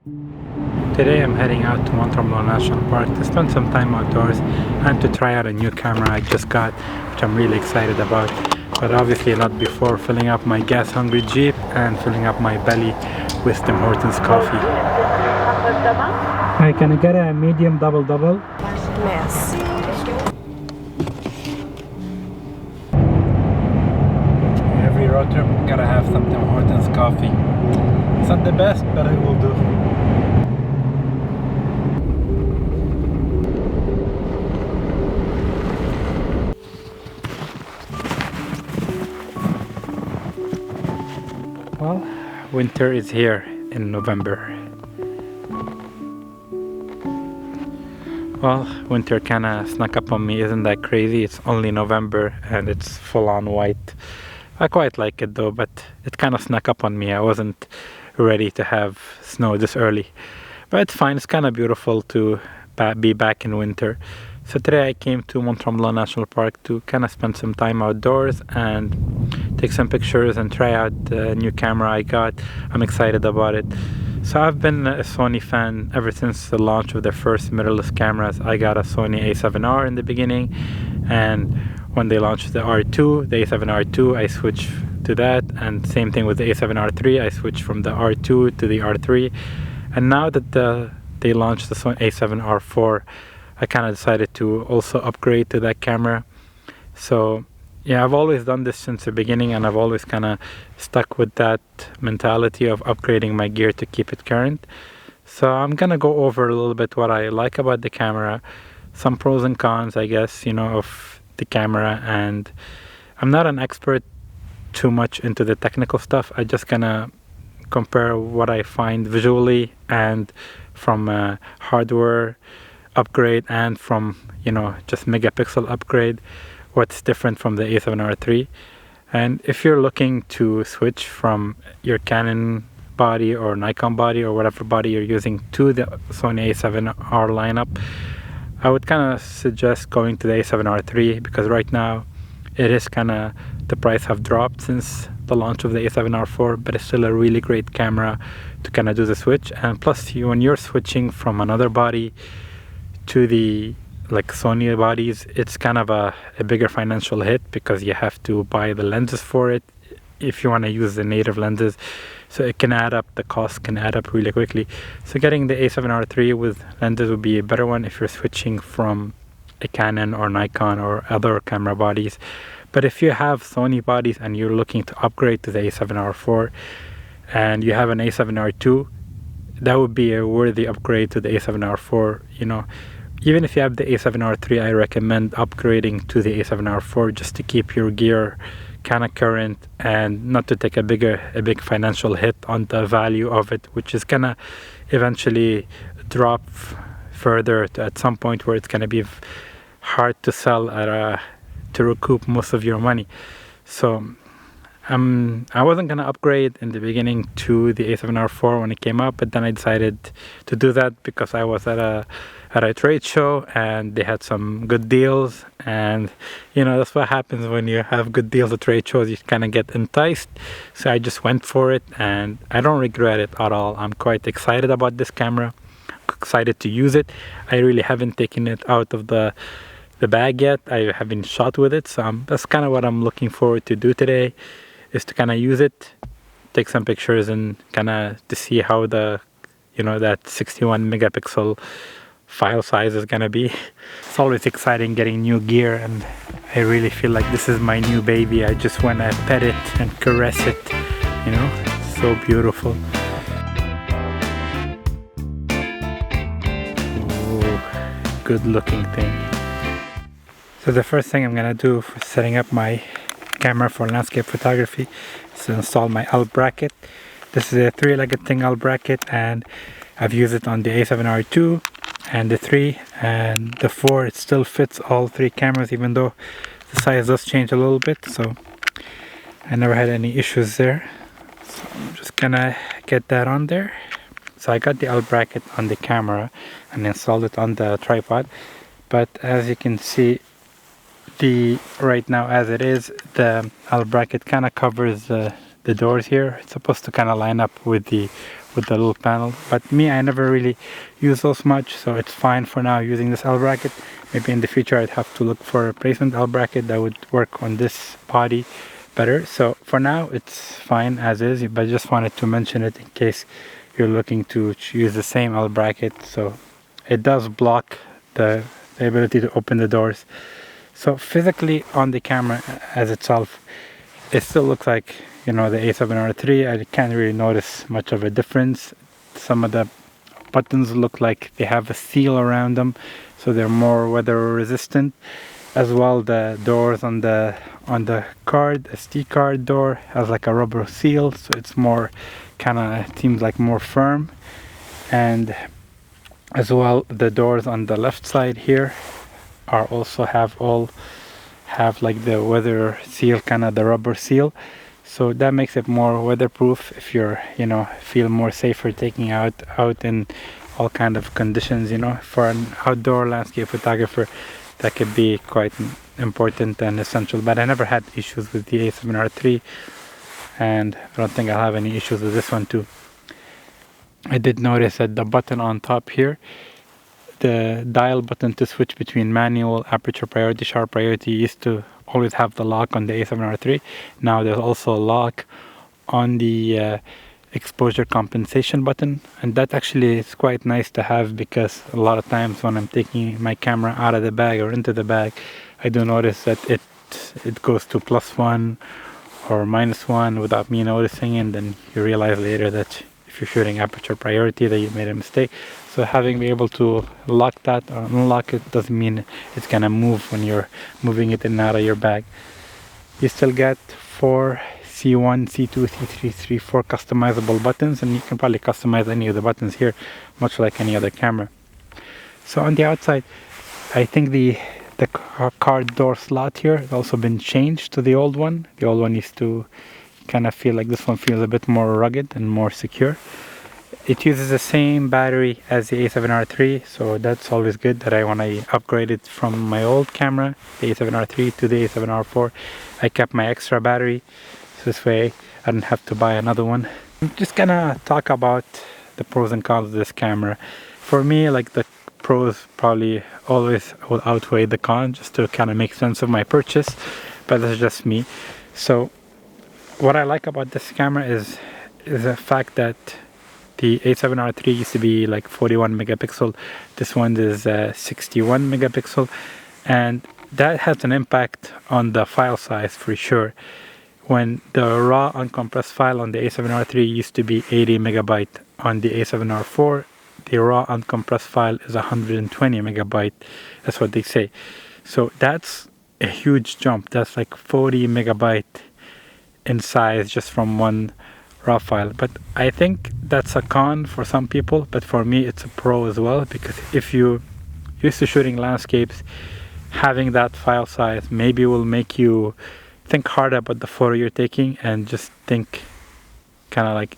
Today I'm heading out to Mont Tremblant National Park to spend some time outdoors and to try out a new camera I just got, which I'm really excited about. But obviously not before filling up my gas-hungry Jeep and filling up my belly with Tim Hortons coffee. Hi, can I get a medium double-double? Yes. Every road trip gotta have some Tim Hortons coffee. It's not the best, but it will do. Well, winter is here in November. Well, winter kinda snuck up on me, isn't that crazy? It's only November and it's full on white. I quite like it though, but it kinda snuck up on me. I wasn't ready to have snow this early. But it's fine, it's kinda beautiful to be back in winter. So today I came to Mont Tremblant National Park to kind of spend some time outdoors and take some pictures and try out the new camera I got. I'm excited about it. So I've been a Sony fan ever since the launch of their first mirrorless cameras. I got a Sony A7R in the beginning, and when they launched the R2, the A7R II, I switched to that, and same thing with the A7R III, I switched from the R2 to the R3. And now that they launched the Sony A7R IV, I kind of decided to also upgrade to that camera. So yeah, I've always done this since the beginning, and I've always kind of stuck with that mentality of upgrading my gear to keep it current. So I'm gonna go over a little bit what I like about the camera, some pros and cons, I guess, you know, of the camera. And I'm not an expert too much into the technical stuff. I just gonna compare what I find visually and from hardware upgrade and from, you know, just megapixel upgrade, what's different from the A7R III. And if you're looking to switch from your Canon body or Nikon body or whatever body you're using to the Sony A7R lineup, I would kind of suggest going to the A7R III, because right now it is kind of, the price have dropped since the launch of the A7R IV, but it's still a really great camera to kind of do the switch. And plus, when you're switching from another body to the like Sony bodies, it's kind of a bigger financial hit, because you have to buy the lenses for it if you want to use the native lenses. So it can add up, the cost can add up really quickly. So getting the A7R III with lenses would be a better one if you're switching from a Canon or Nikon or other camera bodies. But if you have Sony bodies and you're looking to upgrade to the A7R IV and you have an A7R II, that would be a worthy upgrade to the A7R IV. You know, even if you have the A7R III, I recommend upgrading to the A7R IV just to keep your gear kind of current and not to take a big financial hit on the value of it, which is gonna eventually drop further at some point where it's gonna be hard to sell to recoup most of your money. So I wasn't gonna upgrade in the beginning to the A7R IV when it came up, but then I decided to do that because I was at a trade show and they had some good deals. And you know, that's what happens when you have good deals at trade shows, you kind of get enticed. So I just went for it, and I don't regret it at all. I'm quite excited about this camera, excited to use it. I really haven't taken it out of the bag yet. I haven't shot with it, so that's kind of what I'm looking forward to do today, is to kind of use it, take some pictures, and kind of to see how the, you know, that 61 megapixel file size is gonna be. It's always exciting getting new gear, and I really feel like this is my new baby. I just want to pet it and caress it, you know. It's so beautiful. Ooh, good looking thing. So the first thing I'm gonna do for setting up my camera for landscape photography is to install my L bracket. This is a 3-legged thing L bracket, and I've used it on the A7R II and the 3 and the 4. It still fits all 3 cameras, even though the size does change a little bit. So I never had any issues there. So I'm just gonna get that on there. So I got the L bracket on the camera and installed it on the tripod. But as you can see, right now as it is, the L bracket kind of covers the the doors here. It's supposed to kind of line up with the little panel, but me, I never really use those much, so it's fine for now using this L bracket. Maybe in the future I'd have to look for a replacement L bracket that would work on this body better. So for now it's fine as is, but I just wanted to mention it in case you're looking to use the same L bracket. So it does block the ability to open the doors. So physically on the camera as itself, it still looks like, you know, the A7RIII. I can't really notice much of a difference. Some of the buttons look like they have a seal around them, so they're more weather resistant. As well, the doors on the card, SD card door has like a rubber seal, so it's more kind of seems like more firm. And as well, the doors on the left side here are also have like the weather seal, kind of the rubber seal. So that makes it more weatherproof if you're, you know, feel more safer taking out in all kind of conditions. You know, for an outdoor landscape photographer, that could be quite important and essential. But I never had issues with the A7RIII, and I don't think I'll have any issues with this one too. I did notice that the button on top here, the dial button to switch between manual, aperture priority, sharp priority, used to always have the lock on the A7RIII. Now there's also a lock on the exposure compensation button, and that actually is quite nice to have, because a lot of times when I'm taking my camera out of the bag or into the bag, I do notice that it goes to +1 or -1 without me noticing, and then you realize later that if you're shooting aperture priority that you made a mistake. So having be able to lock that or unlock it doesn't mean it's gonna move when you're moving it in and out of your bag. You still get 4 C1, C2, C3, C4 customizable buttons, and you can probably customize any of the buttons here, much like any other camera. So on the outside, I think the card door slot here has also been changed to the old one. The old one used to kind of feel like this one feels a bit more rugged and more secure. It uses the same battery as the A7RIII, so that's always good. That when I upgraded from my old camera, the A7RIII, to the A7R4, I kept my extra battery, so this way I didn't have to buy another one. I'm just gonna talk about the pros and cons of this camera. For me, like, the pros probably always will outweigh the cons, just to kind of make sense of my purchase, but that's just me. So what I like about this camera is the fact that the A7RIII used to be like 41 megapixel. This one is 61 megapixel, and that has an impact on the file size for sure. When the raw uncompressed file on the A7RIII used to be 80 megabyte, on the A7R4 the raw uncompressed file is 120 megabyte. That's what they say. So that's a huge jump. That's like 40 megabyte in size just from one raw file. But I think that's a con for some people, but for me it's a pro as well, because if you used to shooting landscapes, having that file size maybe will make you think harder about the photo you're taking, and just think kind of like,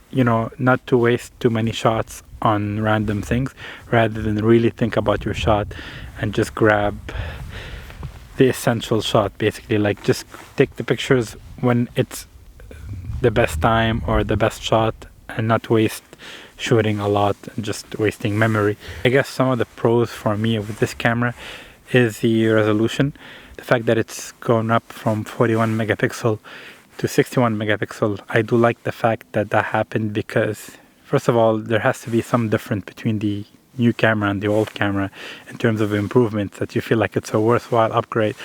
you know, not to waste too many shots on random things, rather than really think about your shot and just grab the essential shot, basically. Like, just take the pictures when it's the best time or the best shot, and not waste shooting a lot and just wasting memory. I guess some of the pros for me with this camera is the resolution. The fact that it's gone up from 41 megapixel to 61 megapixel. I do like the fact that that happened, because first of all, there has to be some difference between the new camera and the old camera in terms of improvements, that you feel like it's a worthwhile upgrade.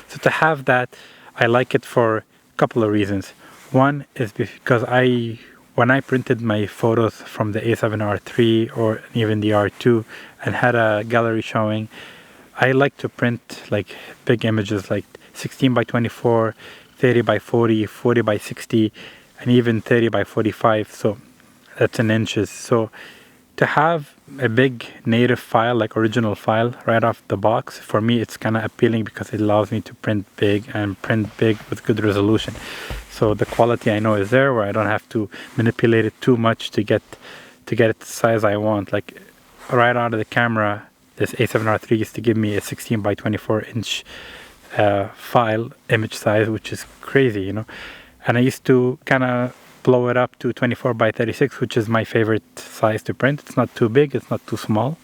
So to have that, I like it for a couple of reasons. One is because when I printed my photos from the A7R3 or even the R2 and had a gallery showing, I like to print like big images, like 16 by 24, 30 by 40, 40 by 60, and even 30 by 45. So that's in inches. So to have a big native file, like original file, right off the box, for me it's kind of appealing, because it allows me to print big, and print big with good resolution. So the quality I know is there, where I don't have to manipulate it too much to get it the size I want. Like, right out of the camera, this A7R3 used to give me a 16 by 24 inch file image size, which is crazy, you know. and I used to kind of blow it up to 24 by 36, which is my favorite size to print. It's not too big, it's not too small.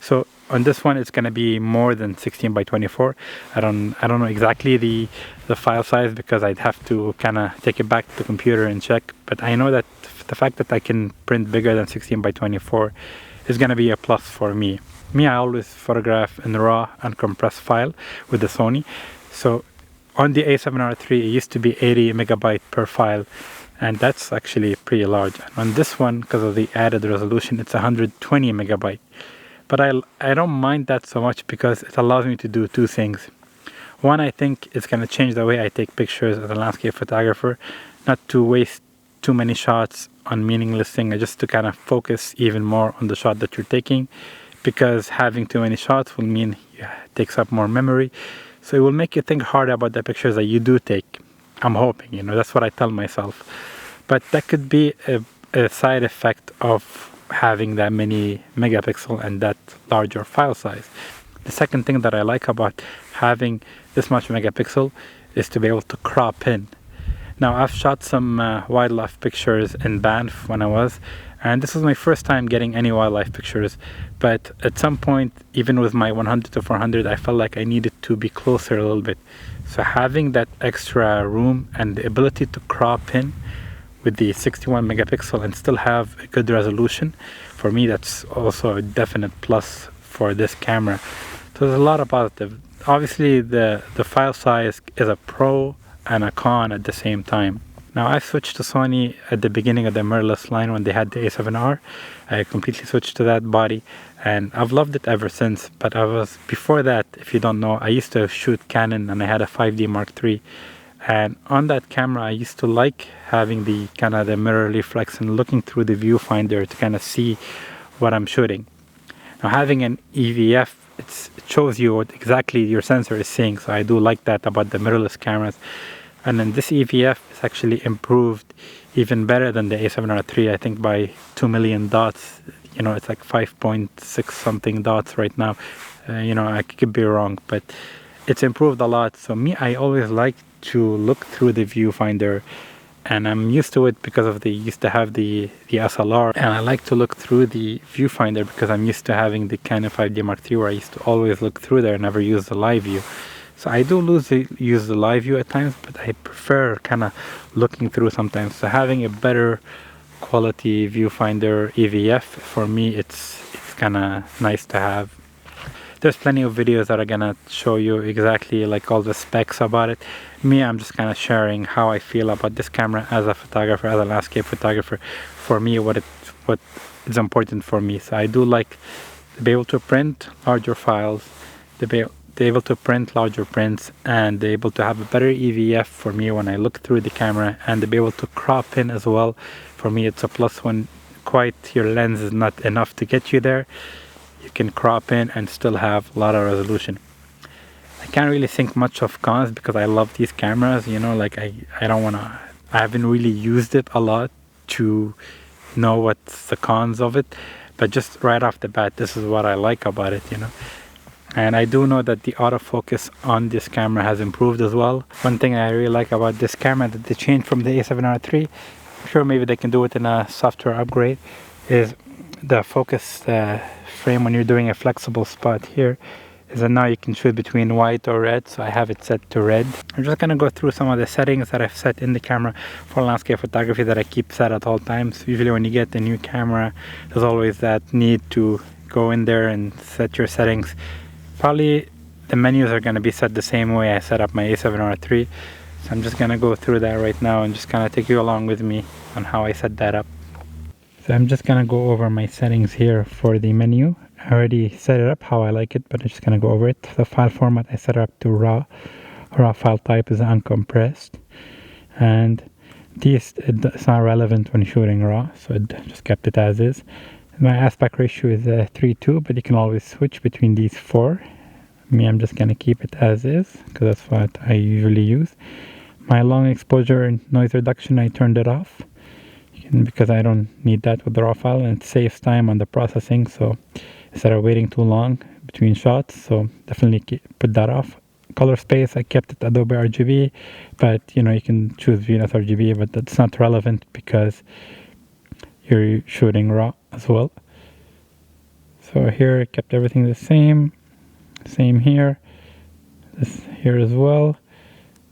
So on this one, it's going to be more than 16 by 24. I don't know exactly the file size, because I'd have to kind of take it back to the computer and check. But I know that the fact that I can print bigger than 16 by 24 is going to be a plus for me. I always photograph in RAW and compressed file with the Sony. So on the A7RIII, it used to be 80 megabyte per file, and that's actually pretty large. And on this one, because of the added resolution, it's 120 megabyte. But I don't mind that so much, because it allows me to do two things. One, I think it's going to change the way I take pictures as a landscape photographer, not to waste too many shots on meaningless things, just to kind of focus even more on the shot that you're taking, because having too many shots will mean it takes up more memory. So it will make you think harder about the pictures that you do take. I'm hoping, that's what I tell myself. But that could be a side effect of having that many megapixel and that larger file size. The second thing that I like about having this much megapixel is to be able to crop in. Now, I've shot some wildlife pictures in Banff when I was, and this was my first time getting any wildlife pictures. But at some point, even with my 100 to 400, I felt like I needed to be closer a little bit. So having that extra room and the ability to crop in with the 61 megapixel and still have a good resolution, for me, that's also a definite plus for this camera. So there's a lot about it. Obviously, the file size is a pro and a con at the same time. Now, I switched to Sony at the beginning of the mirrorless line when they had the A7R. I completely switched to that body, and I've loved it ever since. But before that, if you don't know, I used to shoot Canon, and I had a 5D Mark III. And on that camera, I used to like having the kind of the mirror reflex and looking through the viewfinder to kind of see what I'm shooting. Now, having an EVF, it shows you what exactly your sensor is seeing. So I do like that about the mirrorless cameras. And then this EVF is actually improved even better than the A7RIII, I think by 2 million dots. It's like 5.6 something dots right now. I could be wrong, but it's improved a lot. So I always like to look through the viewfinder, and I'm used to it because of used to have the SLR, and I like to look through the viewfinder because I'm used to having the Canon 5D Mark III, where I used to always look through there and never use the live view. So I do use the live view at times, but I prefer kind of looking through sometimes. So having a better quality viewfinder EVF, for me, it's kind of nice to have. There's plenty of videos that are gonna show you exactly like all the specs about it. I'm just kind of sharing how I feel about this camera as a photographer, as a landscape photographer. For me, what is important for me. So I do like to be able to print larger files, to be able to print larger prints, and be able to have a better EVF for me when I look through the camera, and to be able to crop in as well. For me, it's a plus when your lens is not enough to get you there. You can crop in and still have a lot of resolution. I can't really think much of cons because I love these cameras, I haven't really used it a lot to know what's the cons of it, but just right off the bat, this is what I like about it, And I do know that the autofocus on this camera has improved as well. One thing I really like about this camera that they changed from the A7RIII, I'm sure maybe they can do it in a software upgrade, is the focus frame when you're doing a flexible spot here, is that now you can shoot between white or red. So I have it set to red. I'm just gonna go through some of the settings that I've set in the camera for landscape photography that I keep set at all times. Usually when you get a new camera, there's always that need to go in there and set your settings. Probably the menus are going to be set the same way I set up my A7RIII. So I'm just going to go through that right now and just kind of take you along with me on how I set that up. So I'm just going to go over my settings here for the menu. I already set it up how I like it, but I'm just going to go over it. The file format, I set it up to RAW. RAW file type is uncompressed. And it's not relevant when shooting RAW, so it just kept it as is. My aspect ratio is 3:2, but you can always switch between these four. I'm just going to keep it as is, because that's what I usually use. My long exposure and noise reduction, I turned it off, because I don't need that with the RAW file, and it saves time on the processing, so instead of waiting too long between shots, so definitely put that off. color space. I kept it Adobe RGB, but you know, you can choose Venus RGB, but that's not relevant because you're shooting RAW as well. So here I kept everything the same here, this here as well.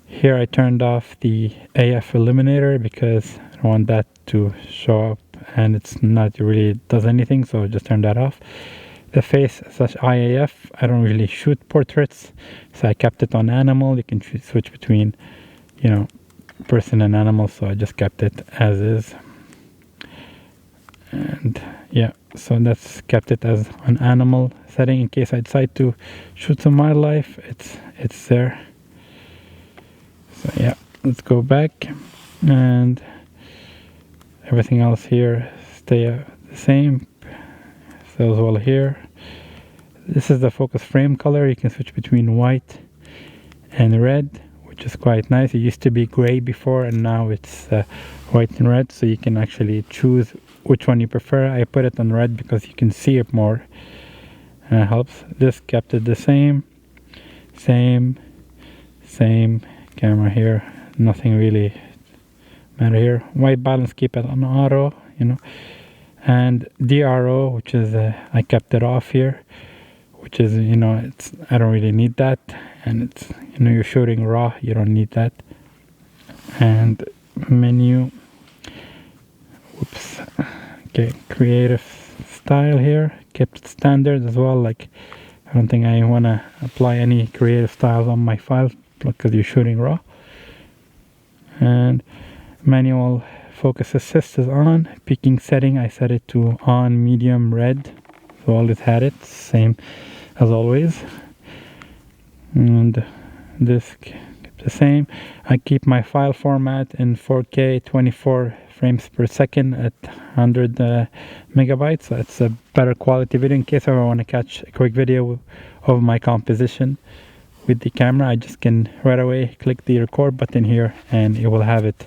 Here I turned off the AF illuminator because I don't want that to show up and it's not really does anything, so I just turned that off. The face slash IAF, I don't really shoot portraits, so I kept it on animal. You can switch between, you know, person and animal, so I just kept it as is. And yeah, so that's kept it as an animal setting in case I decide to shoot some wildlife. It's there. So yeah, let's go back, and everything else here stay the same. So as well here, this is the focus frame color. You can switch between white and red, which is quite nice. It used to be gray before, and now it's white and red, so you can actually choose which one you prefer. I put it on red because you can see it more, and it helps. This kept it the same camera here, nothing really matter here. White balance, keep it on auto, you know. And DRO, which is I kept it off here, which is, you know, it's, I don't really need that, and it's, you know, you're shooting RAW, you don't need that. And menu, whoops, okay, creative style here, kept it standard as well. Like, I don't think I want to apply any creative styles on my file because you're shooting RAW. And manual focus assist is on. Peaking setting, I set it to on medium red, so always had it, same as always. And this kept the same. I keep my file format in 4K 24 frames per second at 100 megabytes, so it's a better quality video. In case I want to catch a quick video of my composition with the camera, I just can right away click the record button here and it will have it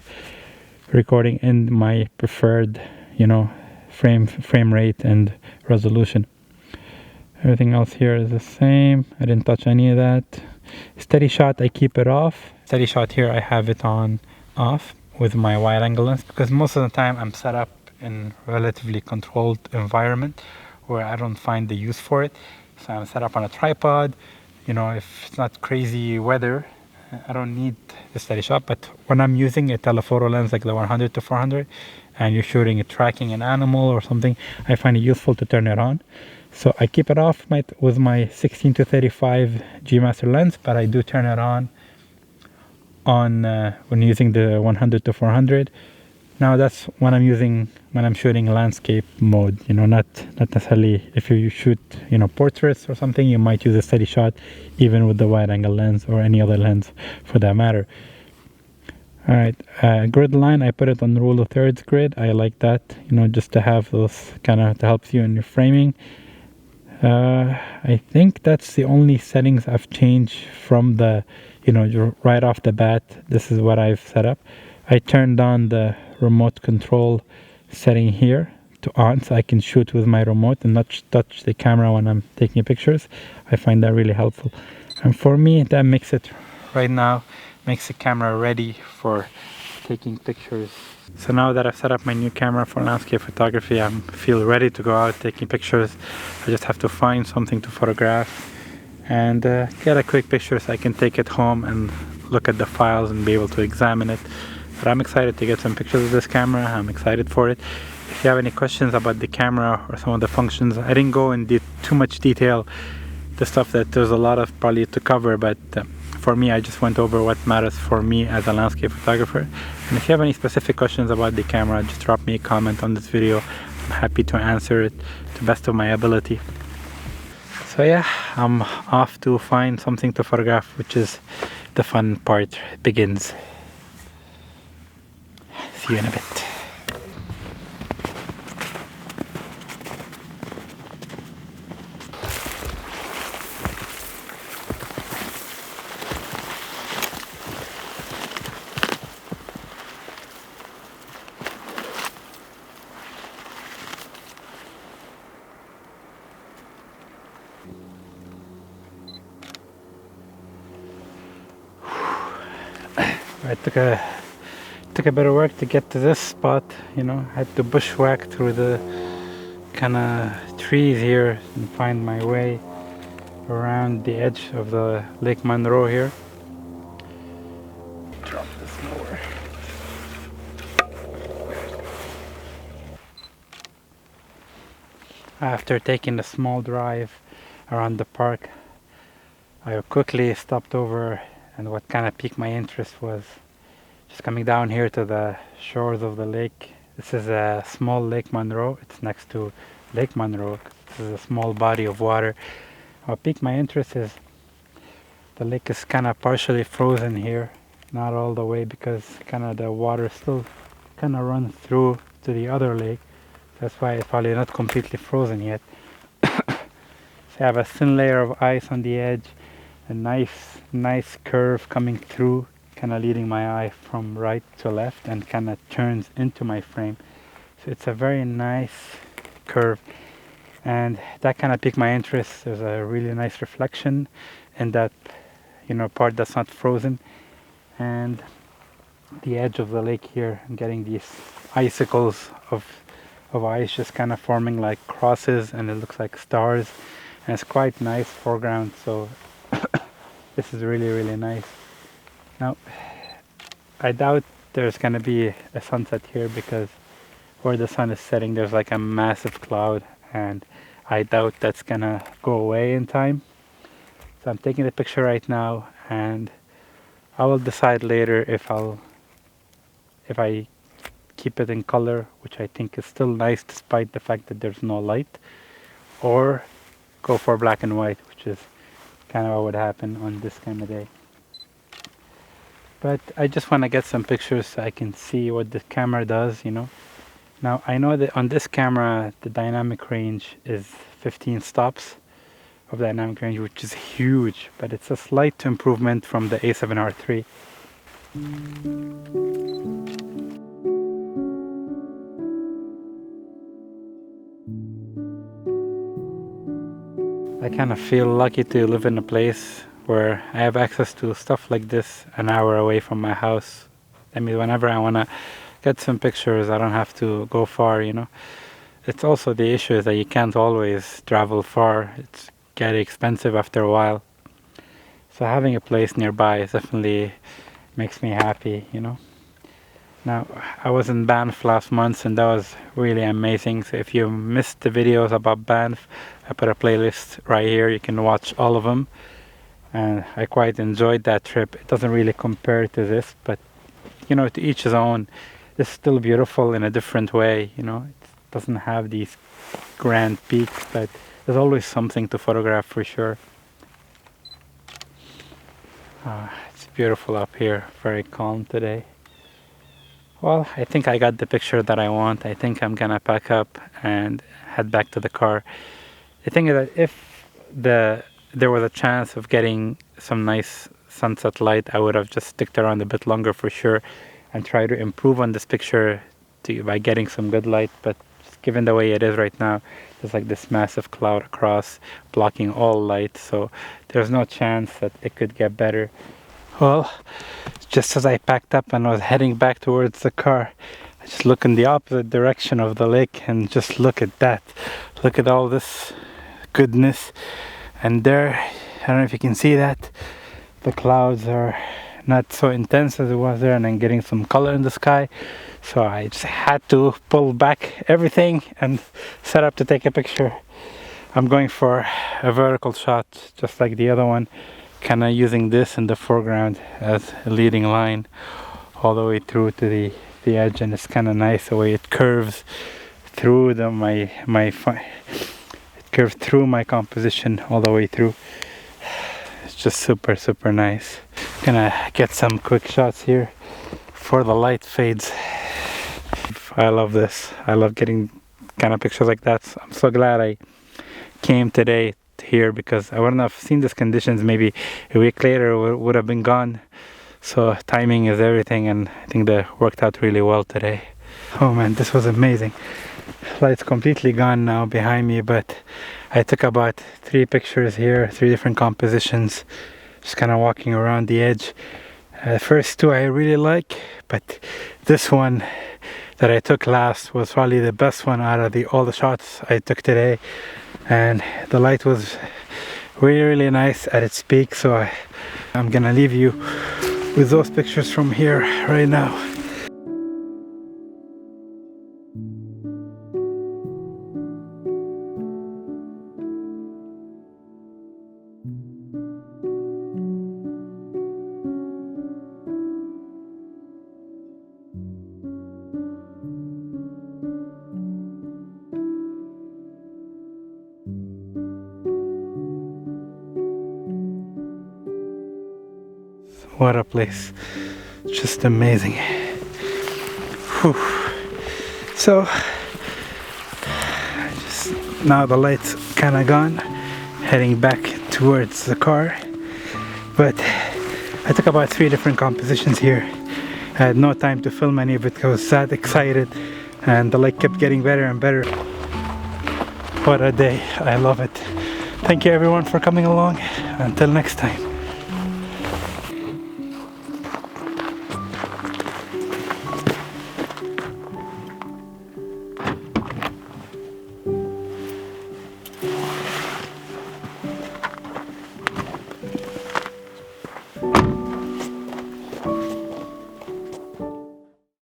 recording in my preferred, you know, frame rate and resolution. Everything else here is the same. I didn't touch any of that. Steady shot, I keep it off. Steady shot here, I have it on off with my wide angle lens because most of the time I'm set up in relatively controlled environment where I don't find the use for it. So I'm set up on a tripod. You know, if it's not crazy weather, I don't need the steady shot. But when I'm using a telephoto lens like the 100 to 400 and you're shooting a tracking an animal or something, I find it useful to turn it on. So I keep it off with my 16 to 35 G Master lens, but I do turn it on when using the 100 to 400. Now that's when I'm shooting landscape mode, you know, not necessarily if you shoot, you know, portraits or something, you might use a steady shot even with the wide angle lens or any other lens for that matter. All right, grid line, I put it on the rule of thirds grid. I like that, you know, just to have those kind of to help you in your framing. I think that's the only settings I've changed from the, you know, right off the bat. This is what I've set up. I turned on the remote control setting here to on, so I can shoot with my remote and not touch the camera when I'm taking pictures. I find that really helpful, and for me that makes it right now makes the camera ready for taking pictures. So now that I've set up my new camera for landscape photography, I feel ready to go out taking pictures. I just have to find something to photograph and get a quick picture so I can take it home and look at the files and be able to examine it. But I'm excited to get some pictures of this camera. I'm excited for it. If you have any questions about the camera or some of the functions, I didn't go in too much detail, the stuff that there's a lot of probably to cover, but for me, I just went over what matters for me as a landscape photographer. And if you have any specific questions about the camera, just drop me a comment on this video. I'm happy to answer it to the best of my ability. So yeah, I'm off to find something to photograph, which is the fun part begins. See you in a bit. I took a bit of work to get to this spot, you know. I had to bushwhack through the kind of trees here and find my way around the edge of the Lake Monroe here. Drop this lower. After taking a small drive around the park, I quickly stopped over, and what kind of piqued my interest was just coming down here to the shores of the lake. This is a small Lake Monroe. It's next to Lake Monroe. This is a small body of water. What piqued my interest is the lake is kind of partially frozen here, not all the way, because kind of the water still kind of runs through to the other lake. That's why it's probably not completely frozen yet. So I have a thin layer of ice on the edge, a nice curve coming through, kind of leading my eye from right to left and kind of turns into my frame. So it's a very nice curve, and that kind of piqued my interest. There's a really nice reflection in that, you know, part that's not frozen, and the edge of the lake here. I'm getting these icicles of ice just kind of forming like crosses, and it looks like stars, and it's quite nice foreground. So this is really nice. Now I doubt there's gonna be a sunset here, because where the sun is setting there's like a massive cloud, and I doubt that's gonna go away in time. So I'm taking the picture right now, and I will decide later if I keep it in color, which I think is still nice despite the fact that there's no light, or go for black and white, which is kind of what would happen on this kind of day. But I just want to get some pictures so I can see what the camera does, you know. Now I know that on this camera the dynamic range is 15 stops of dynamic range, which is huge, but it's a slight improvement from the A7R III. I kind of feel lucky to live in a place where I have access to stuff like this an hour away from my house. I mean, whenever I want to get some pictures, I don't have to go far, you know. It's also the issue is that you can't always travel far. It's getting expensive after a while. So having a place nearby definitely makes me happy, you know. Now, I was in Banff last month, and that was really amazing. So if you missed the videos about Banff, I put a playlist right here. You can watch all of them. And I quite enjoyed that trip. It doesn't really compare to this, but, you know, to each his own. It's still beautiful in a different way, you know. It doesn't have these grand peaks, but there's always something to photograph for sure. It's beautiful up here, very calm today. Well, I think I got the picture that I want. I think I'm gonna pack up and head back to the car. The thing is that if there was a chance of getting some nice sunset light, I would have just sticked around a bit longer for sure and try to improve on this picture by getting some good light. But just given the way it is right now, there's like this massive cloud across blocking all light, so there's no chance that it could get better. Well, just as I packed up and was heading back towards the car, I just look in the opposite direction of the lake and just look at that. Look at all this goodness. And there, I don't know if you can see that, the clouds are not so intense as it was there, and I'm getting some color in the sky. So I just had to pull back everything and set up to take a picture. I'm going for a vertical shot, just like the other one, kind of using this in the foreground as a leading line all the way through to the edge, and it's kind of nice the way it curves through it curves through my composition all the way through. It's just super nice. Gonna get some quick shots here before the light fades. I love this. I love getting kind of pictures like that. So I'm so glad I came today here, because I wouldn't have seen these conditions. Maybe a week later would have been gone. So timing is everything, and I think that worked out really well today. Oh man, this was amazing. Light's completely gone now behind me, but I took about 3 pictures here, 3 different compositions, just kind of walking around the edge. The first two I really like, but this one that I took last was probably the best one out of all the shots I took today, and the light was really nice at its peak. So I'm gonna leave you with those pictures from here right now. What a place, just amazing. Whew. So now the light's kind of gone, heading back towards the car, but I took about 3 different compositions here. I had no time to film any of it because I was that excited, and the light kept getting better and better. What a day, I love it. Thank you everyone for coming along. Until next time.